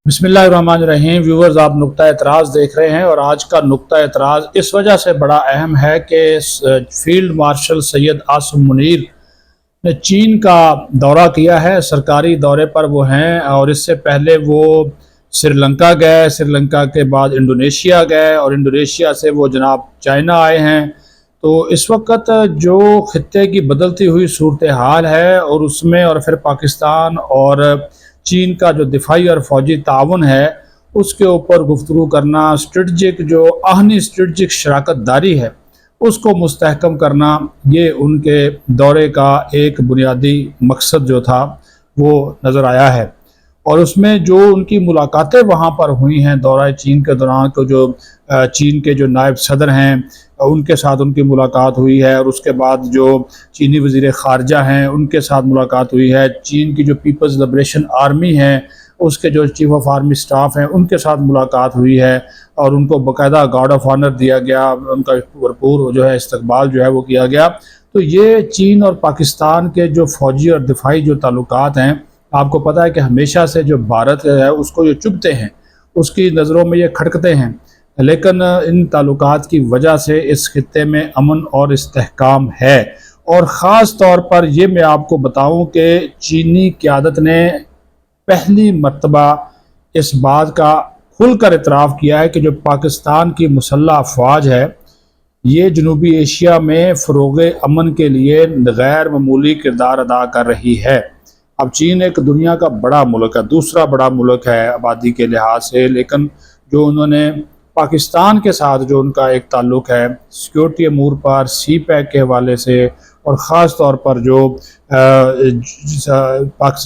بسم اللہ الرحمن الرحیم ویورز، آپ نقطہ اعتراض دیکھ رہے ہیں اور آج کا نقطہ اعتراض اس وجہ سے بڑا اہم ہے کہ فیلڈ مارشل سید عاصم منیر نے چین کا دورہ کیا ہے۔ سرکاری دورے پر وہ ہیں اور اس سے پہلے وہ سری لنکا گئے، سری لنکا کے بعد انڈونیشیا گئے اور انڈونیشیا سے وہ جناب چائنا آئے ہیں۔ تو اس وقت جو خطے کی بدلتی ہوئی صورتحال ہے اور اس میں اور پھر پاکستان اور چین کا جو دفاعی اور فوجی تعاون ہے اس کے اوپر گفتگو کرنا، اسٹریٹجک شراکت داری ہے اس کو مستحکم کرنا، یہ ان کے دورے کا ایک بنیادی مقصد جو تھا وہ نظر آیا ہے۔ اور اس میں جو ان کی ملاقاتیں وہاں پر ہوئی ہیں دورہ چین کے دوران، کو جو چین کے جو نائب صدر ہیں ان کے ساتھ ان کی ملاقات ہوئی ہے، اور اس کے بعد جو چینی وزیر خارجہ ہیں ان کے ساتھ ملاقات ہوئی ہے، چین کی جو پیپلز لبریشن آرمی ہیں اس کے جو چیف آف آرمی سٹاف ہیں ان کے ساتھ ملاقات ہوئی ہے، اور ان کو باقاعدہ گارڈ آف آنر دیا گیا، ان کا بھرپور جو ہے استقبال جو ہے وہ کیا گیا۔ تو یہ چین اور پاکستان کے جو فوجی اور دفاعی جو تعلقات ہیں، آپ کو پتہ ہے کہ ہمیشہ سے جو بھارت ہے اس کو یہ چبھتے ہیں، اس کی نظروں میں یہ کھٹکتے ہیں، لیکن ان تعلقات کی وجہ سے اس خطے میں امن اور استحکام ہے۔ اور خاص طور پر یہ میں آپ کو بتاؤں کہ چینی قیادت نے پہلی مرتبہ اس بات کا کھل کر اعتراف کیا ہے کہ جو پاکستان کی مسلح افواج ہے یہ جنوبی ایشیا میں فروغ امن کے لیے غیر معمولی کردار ادا کر رہی ہے۔ اب چین ایک دنیا کا بڑا ملک ہے، دوسرا بڑا ملک ہے آبادی کے لحاظ سے، لیکن جو انہوں نے پاکستان کے ساتھ جو ان کا ایک تعلق ہے سیکیورٹی امور پر، سی پیک کے حوالے سے، اور خاص طور پر جو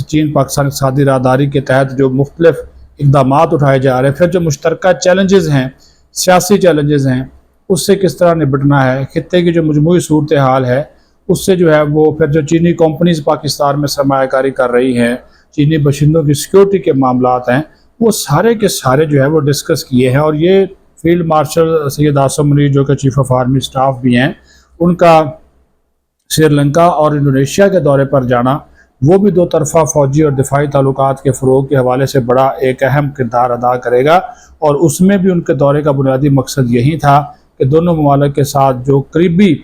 چین پاکستان اقتصادی راہداری کے تحت جو مختلف اقدامات اٹھائے جا رہے ہیں، پھر جو مشترکہ چیلنجز ہیں، سیاسی چیلنجز ہیں، اس سے کس طرح نبٹنا ہے، خطے کی جو مجموعی صورتحال ہے اس سے جو ہے وہ پھر جو چینی کمپنیز پاکستان میں سرمایہ کاری کر رہی ہیں، چینی باشندوں کی سیکیورٹی کے معاملات ہیں، وہ سارے کے سارے جو ہے وہ ڈسکس کیے ہیں۔ اور یہ فیلڈ مارشل سید عاصم منیر جو کہ چیف آف آرمی سٹاف بھی ہیں، ان کا سری لنکا اور انڈونیشیا کے دورے پر جانا وہ بھی دو طرفہ فوجی اور دفاعی تعلقات کے فروغ کے حوالے سے بڑا ایک اہم کردار ادا کرے گا، اور اس میں بھی ان کے دورے کا بنیادی مقصد یہی تھا کہ دونوں ممالک کے ساتھ جو قریبی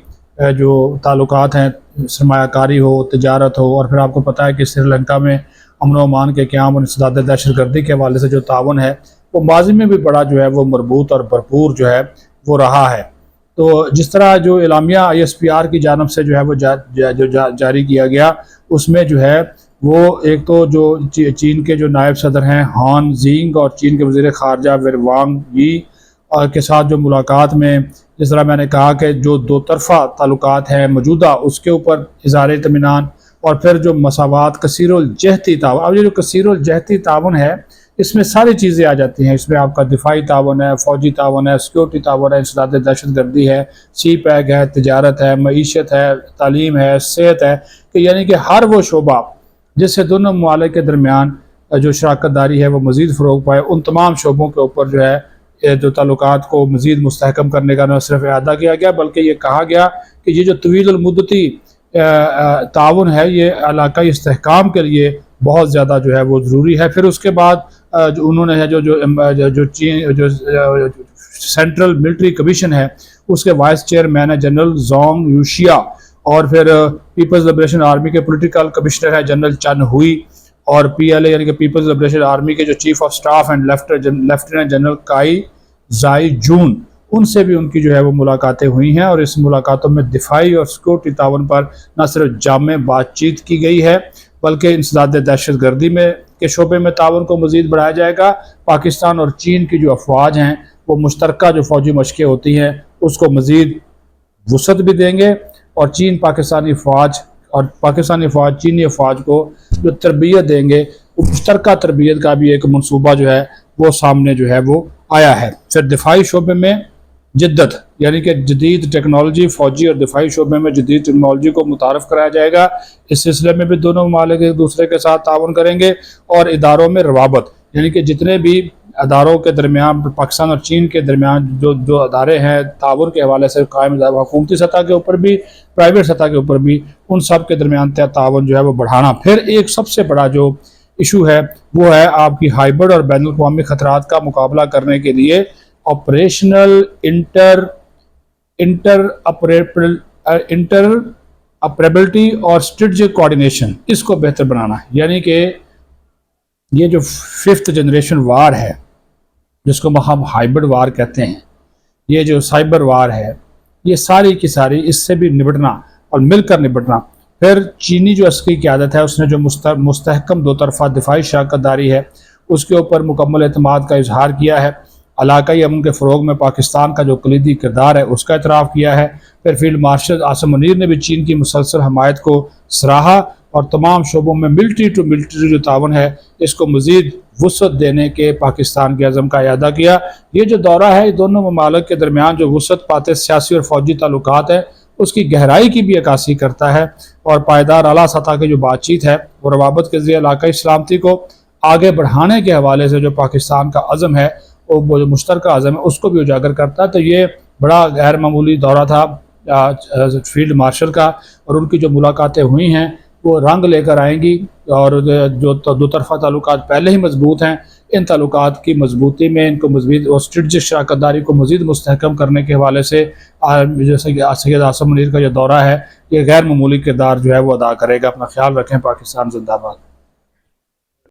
جو تعلقات ہیں، سرمایہ کاری ہو، تجارت ہو، اور پھر آپ کو پتہ ہے کہ سری لنکا میں امن و امان کے قیام اور انسداد دہشت گردی کے حوالے سے جو تعاون ہے وہ ماضی میں بھی بڑا جو ہے وہ مربوط اور بھرپور جو ہے وہ رہا ہے۔ تو جس طرح جو اعلامیہ ISPR کی جانب سے جو ہے وہ جاری کیا گیا، اس میں جو ہے وہ ایک تو جو چین کے جو نائب صدر ہیں ہان زینگ اور چین کے وزیر خارجہ وانگ یی کے ساتھ جو ملاقات میں جس طرح میں نے کہا کہ جو دو طرفہ تعلقات ہیں موجودہ اس کے اوپر اظہار اطمینان، اور پھر جو مساوات، کثیر الجہتی تعاون۔ اب یہ جو کثیر الجہتی تعاون ہے اس میں ساری چیزیں آ جاتی ہیں، اس میں آپ کا دفاعی تعاون ہے، فوجی تعاون ہے، سیکیورٹی تعاون ہے، انسداد دہشت گردی ہے، سی پیک ہے، تجارت ہے، معیشت ہے، تعلیم ہے، صحت ہے، کہ یعنی کہ ہر وہ شعبہ جس سے دونوں ممالک کے درمیان جو شراکت داری ہے وہ مزید فروغ پائے، ان تمام شعبوں کے اوپر جو ہے جو تعلقات کو مزید مستحکم کرنے کا نہ صرف اعادہ کیا گیا بلکہ یہ کہا گیا کہ یہ جو طویل المدتی تعاون ہے یہ علاقائی استحکام کے لیے بہت زیادہ جو ہے وہ ضروری ہے۔ پھر اس کے بعد جو انہوں نے جو سینٹرل ملٹری کمیشن ہے اس کے وائس چیئرمین ہے جنرل زونگ یوشیا، اور پھر پیپلز لبریشن آرمی کے پولیٹیکل کمشنر ہے جنرل چن ہوئی، اور PLA یعنی کہ پیپلز لبریشن آرمی کے جو chief of staff and lieutenant general کائی زائی جون، ان سے بھی ان کی جو ہے وہ ملاقاتیں ہوئی ہیں، اور اس ملاقاتوں میں دفاعی اور سیکورٹی تعاون پر نہ صرف جامع بات چیت کی گئی ہے بلکہ انسداد دہشت گردی میں کے شعبے میں تعاون کو مزید بڑھایا جائے گا۔ پاکستان اور چین کی جو افواج ہیں وہ مشترکہ جو فوجی مشقیں ہوتی ہیں اس کو مزید وسعت بھی دیں گے، اور پاکستانی فوج چینی افواج کو جو تربیت دیں گے، وہ مشترکہ تربیت کا بھی ایک منصوبہ جو ہے وہ سامنے جو ہے وہ آیا ہے۔ پھر دفاعی شعبے میں جدت یعنی کہ جدید ٹیکنالوجی، فوجی اور دفاعی شعبے میں جدید ٹیکنالوجی کو متعارف کرایا جائے گا، اس سلسلے میں بھی دونوں ممالک ایک دوسرے کے ساتھ تعاون کریں گے۔ اور اداروں میں روابط یعنی کہ جتنے بھی اداروں کے درمیان پاکستان اور چین کے درمیان جو ادارے ہیں تعاون کے حوالے سے قائم، حکومتی سطح کے اوپر بھی، پرائیویٹ سطح کے اوپر بھی، ان سب کے درمیان تعاون جو ہے وہ بڑھانا۔ پھر ایک سب سے بڑا جو ایشو ہے وہ ہے آپ کی ہائبرڈ اور بین الاقوامی خطرات کا مقابلہ کرنے کے لیے آپریشنل انٹر اپریبلٹی اور اسٹریٹجک کوآرڈینیشن، اس کو بہتر بنانا ہے۔ یعنی کہ یہ جو 5th جنریشن وار ہے جس کو ہم ہائبرڈ وار کہتے ہیں، یہ جو سائبر وار ہے، یہ ساری کی ساری اس سے بھی نبٹنا اور مل کر نبٹنا۔ پھر چینی جو عسکری قیادت ہے اس نے جو مستحکم دو طرفہ دفاعی شراکت داری ہے اس کے اوپر مکمل اعتماد کا اظہار کیا ہے۔ علاقائی امن کے فروغ میں پاکستان کا جو کلیدی کردار ہے اس کا اعتراف کیا ہے۔ پھر فیلڈ مارشل عاصم منیر نے بھی چین کی مسلسل حمایت کو سراہا اور تمام شعبوں میں ملٹری ٹو ملٹری جو تعاون ہے اس کو مزید وسعت دینے کے پاکستان کے عزم کا اعادہ کیا۔ یہ جو دورہ ہے دونوں ممالک کے درمیان جو وسعت پاتے سیاسی اور فوجی تعلقات ہیں اس کی گہرائی کی بھی عکاسی کرتا ہے، اور پائیدار اعلیٰ سطح کی جو بات چیت ہے وہ روابط کے ذریعے علاقائی سلامتی کو آگے بڑھانے کے حوالے سے جو پاکستان کا عزم ہے وہ جو مشترکہ عزم ہے اس کو بھی اجاگر کرتا ہے۔ تو یہ بڑا غیر معمولی دورہ تھا فیلڈ مارشل کا، اور ان کی جو ملاقاتیں ہوئی ہیں وہ رنگ لے کر آئیں گی، اور جو دو طرفہ تعلقات پہلے ہی مضبوط ہیں ان تعلقات کی مضبوطی میں ان کو مزید اور اسٹریٹجک شراکت داری کو مزید مستحکم کرنے کے حوالے سے جیسے کہ سید عاصم منیر کا جو دورہ ہے یہ غیر معمولی کردار جو ہے وہ ادا کرے گا۔ اپنا خیال رکھیں۔ پاکستان زندہ باد۔